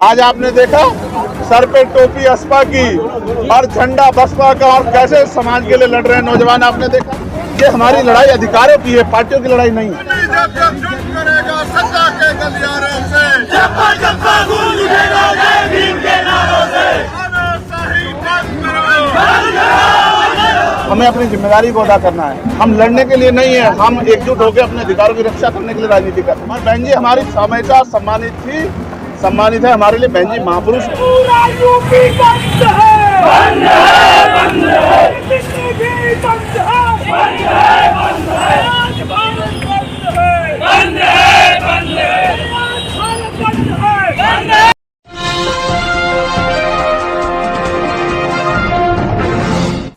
आज आपने देखा सर पे टोपी असपा की और झंडा बसपा का, और कैसे समाज के लिए लड़ रहे हैं नौजवान। आपने देखा ये हमारी लड़ाई अधिकारों की है, पार्टियों की लड़ाई नहीं है। हमें अपनी जिम्मेदारी को अदा करना है। हम लड़ने के लिए नहीं है, हम एकजुट होकर अपने अधिकारों की रक्षा करने के लिए राजनीति करते हैं। और बहन जी हमारी हमेशा सम्मानित है। हमारे लिए बहन जी महापुरुष है।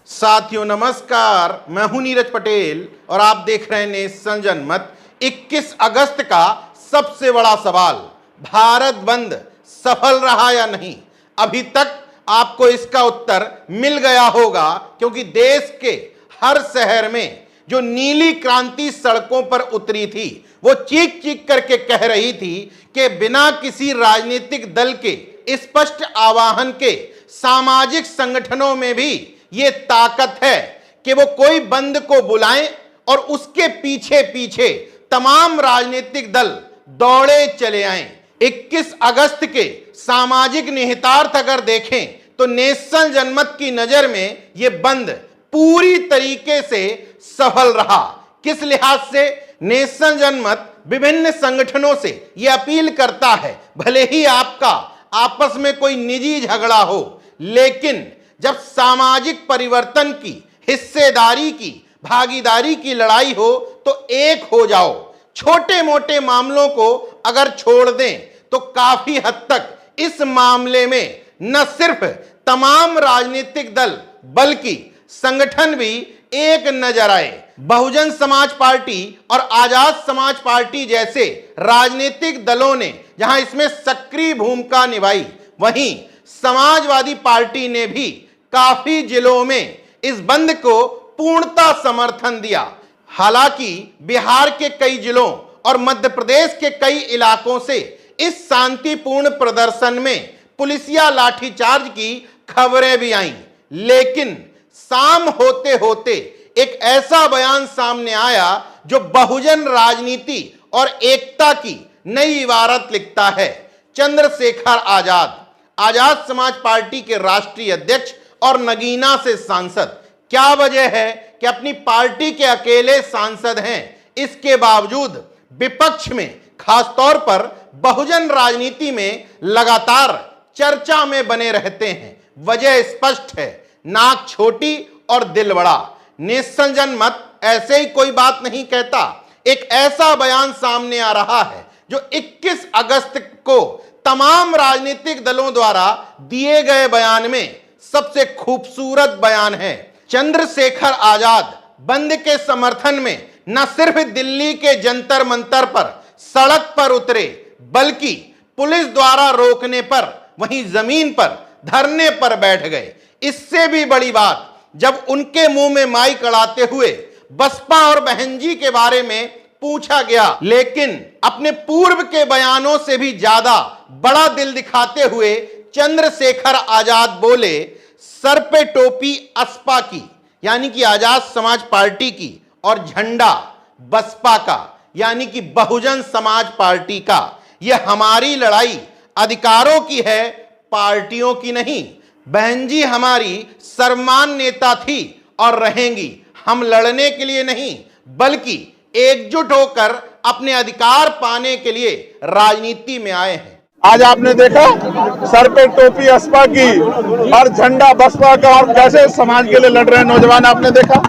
साथियों नमस्कार, मैं हूं नीरज पटेल और आप देख रहे हैं नेशन जनमत। 21 अगस्त का सबसे बड़ा सवाल, भारत बंद सफल रहा या नहीं? अभी तक आपको इसका उत्तर मिल गया होगा, क्योंकि देश के हर शहर में जो नीली क्रांति सड़कों पर उतरी थी वो चीख चीख करके कह रही थी कि बिना किसी राजनीतिक दल के स्पष्ट आह्वान के सामाजिक संगठनों में भी ये ताकत है कि वो कोई बंद को बुलाएं और उसके पीछे पीछे तमाम राजनीतिक दल दौड़े चले आएं। 21 अगस्त के सामाजिक निहितार्थ अगर देखें तो नेशन जनमत की नजर में ये बंद पूरी तरीके से सफल रहा। किस लिहाज से? नेशन जनमत विभिन्न संगठनों से ये अपील करता है, भले ही आपका आपस में कोई निजी झगड़ा हो, लेकिन जब सामाजिक परिवर्तन की, हिस्सेदारी की, भागीदारी की लड़ाई हो तो एक हो जाओ। छोटे मोटे मामलों को अगर छोड़ दें तो काफी हद तक इस मामले में न सिर्फ तमाम राजनीतिक दल बल्कि संगठन भी एक नजर आए। बहुजन समाज पार्टी और आजाद समाज पार्टी जैसे राजनीतिक दलों ने जहां इसमें सक्रिय भूमिका निभाई, वहीं समाजवादी पार्टी ने भी काफी जिलों में इस बंद को पूर्णता समर्थन दिया। हालांकि बिहार के कई जिलों और मध्य प्रदेश के कई इलाकों से इस शांतिपूर्ण प्रदर्शन में पुलिसिया लाठीचार्ज की खबरें भी आईं, लेकिन शाम होते होते एक ऐसा बयान सामने आया जो बहुजन राजनीति और एकता की नई इबारत लिखता है। चंद्रशेखर आजाद समाज पार्टी के राष्ट्रीय अध्यक्ष और नगीना से सांसद, क्या वजह है कि अपनी पार्टी के अकेले सांसद हैं, इसके बावजूद विपक्ष में, खासतौर पर बहुजन राजनीति में लगातार चर्चा में बने रहते हैं? वजह स्पष्ट है, नाक छोटी और दिल बड़ा। नेशन जनमत ऐसे ही कोई बात नहीं कहता। एक ऐसा बयान सामने आ रहा है जो 21 अगस्त को तमाम राजनीतिक दलों द्वारा दिए गए बयान में सबसे खूबसूरत बयान है। चंद्रशेखर आजाद बंद के समर्थन में न सिर्फ दिल्ली के जंतर मंतर पर सड़क पर उतरे, बल्कि पुलिस द्वारा रोकने पर वहीं जमीन पर धरने पर बैठ गए। इससे भी बड़ी बात, जब उनके मुंह में माइक अड़ाते हुए बसपा और बहन जी के बारे में पूछा गया, लेकिन अपने पूर्व के बयानों से भी ज्यादा बड़ा दिल दिखाते हुए चंद्रशेखर आजाद बोले, सर पे टोपी असपा की यानी कि आजाद समाज पार्टी की और झंडा बसपा का यानी कि बहुजन समाज पार्टी का। यह हमारी लड़ाई अधिकारों की है, पार्टियों की नहीं। बहन जी हमारी सर्वमान्य नेता थी और रहेंगी। हम लड़ने के लिए नहीं, बल्कि एकजुट होकर अपने अधिकार पाने के लिए राजनीति में आए हैं। आज आपने देखा सर पे टोपी असपा की और झंडा बसपा का, और कैसे समाज के लिए लड़ रहे हैं नौजवान। आपने देखा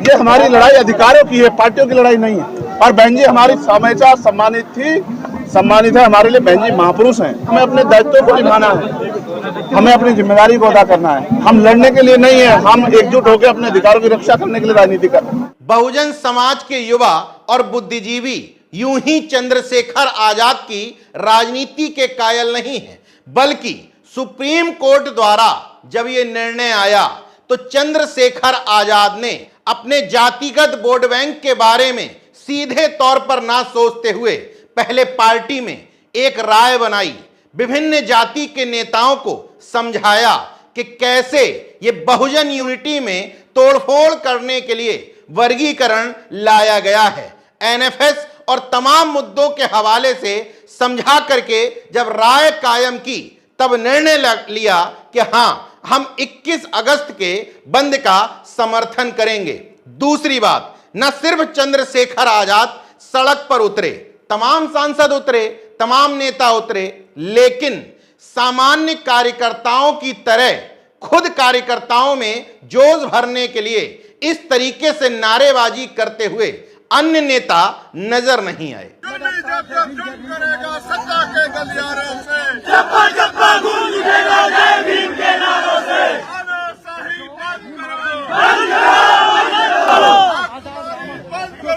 ये हमारी लड़ाई अधिकारों की है, पार्टियों की लड़ाई नहीं है। और बहन जी हमारी हमेशा सम्मानित है। हमारे लिए बहन जी महापुरुष हैं। हमें अपने दायित्वों को निभाना है, हमें अपनी जिम्मेदारी को अदा करना है। हम लड़ने के लिए नहीं है, हम एकजुट होकर अपने अधिकारों की रक्षा करने के लिए राजनीति कर रहे हैं। बहुजन समाज के युवा और बुद्धिजीवी यूं ही चंद्रशेखर आजाद की राजनीति के कायल नहीं है, बल्कि सुप्रीम कोर्ट द्वारा जब यह निर्णय आया तो चंद्रशेखर आजाद ने अपने जातिगत वोट बैंक के बारे में सीधे तौर पर ना सोचते हुए पहले पार्टी में एक राय बनाई, विभिन्न जाति के नेताओं को समझाया कि कैसे ये बहुजन यूनिटी में तोड़फोड़ करने के लिए वर्गीकरण लाया गया है। एनएफएस और तमाम मुद्दों के हवाले से समझा करके जब राय कायम की, तब निर्णय लिया कि हां, हम 21 अगस्त के बंद का समर्थन करेंगे। दूसरी बात, न सिर्फ चंद्रशेखर आजाद सड़क पर उतरे, तमाम सांसद उतरे, तमाम नेता उतरे, लेकिन सामान्य कार्यकर्ताओं की तरह खुद कार्यकर्ताओं में जोश भरने के लिए इस तरीके से नारेबाजी करते हुए अन्य नेता नजर नहीं आए। करेगा सत्ता के गलियारों से, चप्पा चप्पा गूंज उठेगा जय भीम के नारों से। तानाशाही बंद करो, बंद करो, बंद करो,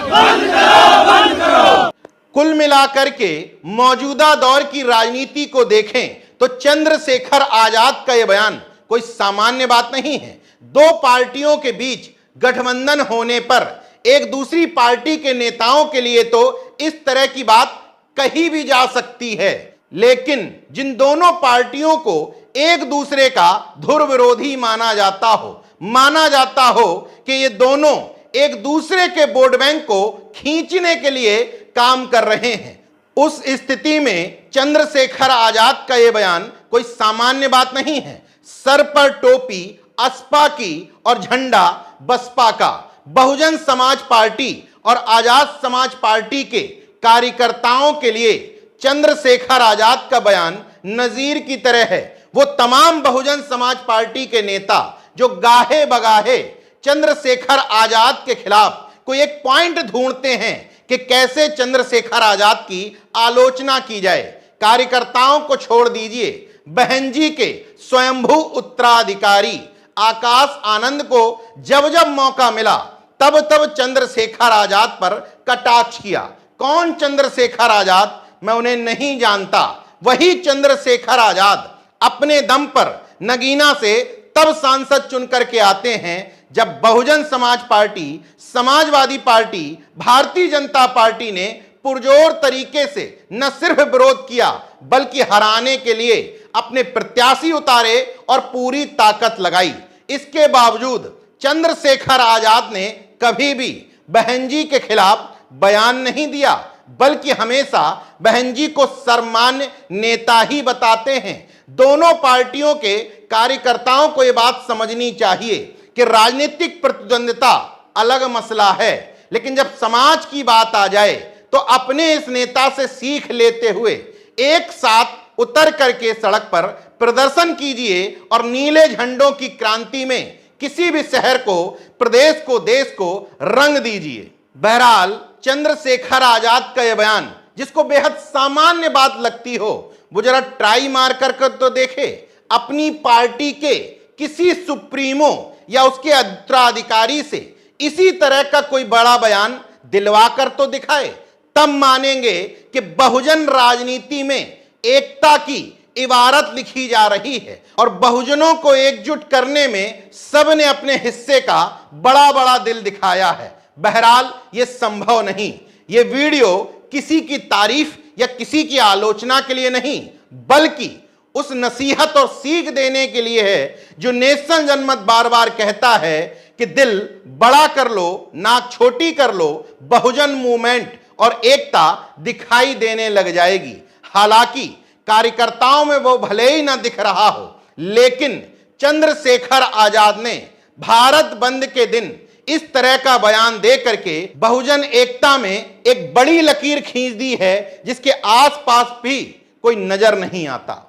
बंद करो, बंद करो। कुल मिलाकर के मौजूदा दौर की राजनीति को देखें तो चंद्रशेखर आजाद का यह बयान कोई सामान्य बात नहीं है। दो पार्टियों के बीच गठबंधन होने पर एक दूसरी पार्टी के नेताओं के लिए तो इस तरह की बात कही भी जा सकती है, लेकिन जिन दोनों पार्टियों को एक दूसरे का धुर विरोधी माना जाता हो कि ये दोनों एक दूसरे के वोट बैंक को खींचने के लिए काम कर रहे हैं, उस स्थिति में चंद्रशेखर आजाद का यह बयान कोई सामान्य बात नहीं है। सर पर टोपी असपा की और झंडा बसपा का, बहुजन समाज पार्टी और आजाद समाज पार्टी के कार्यकर्ताओं के लिए चंद्रशेखर आजाद का बयान नजीर की तरह है। वो तमाम बहुजन समाज पार्टी के नेता जो गाहे बगाहे चंद्रशेखर आजाद के खिलाफ कोई एक पॉइंट ढूंढते हैं कि कैसे चंद्रशेखर आजाद की आलोचना की जाए, कार्यकर्ताओं को छोड़ दीजिए, बहन जी के स्वयंभू उत्तराधिकारी आकाश आनंद को जब जब मौका मिला तब तब चंद्रशेखर आजाद पर कटाक्ष किया। कौन चंद्रशेखर आजाद? मैं उन्हें नहीं जानता। वही चंद्रशेखर आजाद अपने दम पर नगीना से तब सांसद चुन करके आते हैं जब Bahujan Samaj party, Samajwadi party, Bharatiya Janata party ने पुरजोर तरीके से न सिर्फ विरोध किया बल्कि हराने के लिए अपने प्रत्याशी उतारे और पूरी ताकत लगाई। इसके बावजूद चंद्रशेखर आजाद ने कभी भी बहन जी के खिलाफ बयान नहीं दिया, बल्कि हमेशा बहन जी को सर्वमान्य नेता ही बताते हैं। दोनों पार्टियों के कार्यकर्ताओं को यह बात समझनी चाहिए कि राजनीतिक प्रतिद्वंदिता अलग मसला है, लेकिन जब समाज की बात आ जाए तो अपने इस नेता से सीख लेते हुए एक साथ उतर करके सड़क पर प्रदर्शन कीजिए और नीले झंडों की क्रांति में किसी भी शहर को, प्रदेश को, देश को रंग दीजिए। बहरहाल चंद्रशेखर आजाद का यह बयान जिसको बेहद सामान्य बात लगती हो, वो जरा ट्राई मार कर तो देखे, अपनी पार्टी के किसी सुप्रीमो या उसके उत्तराधिकारी से इसी तरह का कोई बड़ा बयान दिलवा कर तो दिखाए, तब मानेंगे कि बहुजन राजनीति में एकता की इबारत लिखी जा रही है और बहुजनों को एकजुट करने में सबने अपने हिस्से का बड़ा बड़ा दिल दिखाया है। बहरहाल ये संभव नहीं। ये वीडियो किसी की तारीफ या किसी की आलोचना के लिए नहीं, बल्कि उस नसीहत और सीख देने के लिए है जो नेल्सन जनमत बार बार कहता है कि दिल बड़ा कर लो, नाक छोटी कर लो, बहुजन मूवमेंट और एकता दिखाई देने लग जाएगी। हालांकि कार्यकर्ताओं में वो भले ही ना दिख रहा हो, लेकिन चंद्रशेखर आजाद ने भारत बंद के दिन इस तरह का बयान दे करके बहुजन एकता में एक बड़ी लकीर खींच दी है जिसके आसपास भी कोई नजर नहीं आता।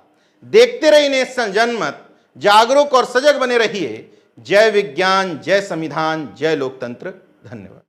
देखते रहिए नेल्सन जनमत, जागरूक और सजग बने रहिए। जय विज्ञान, जय संविधान, जय लोकतंत्र। धन्यवाद।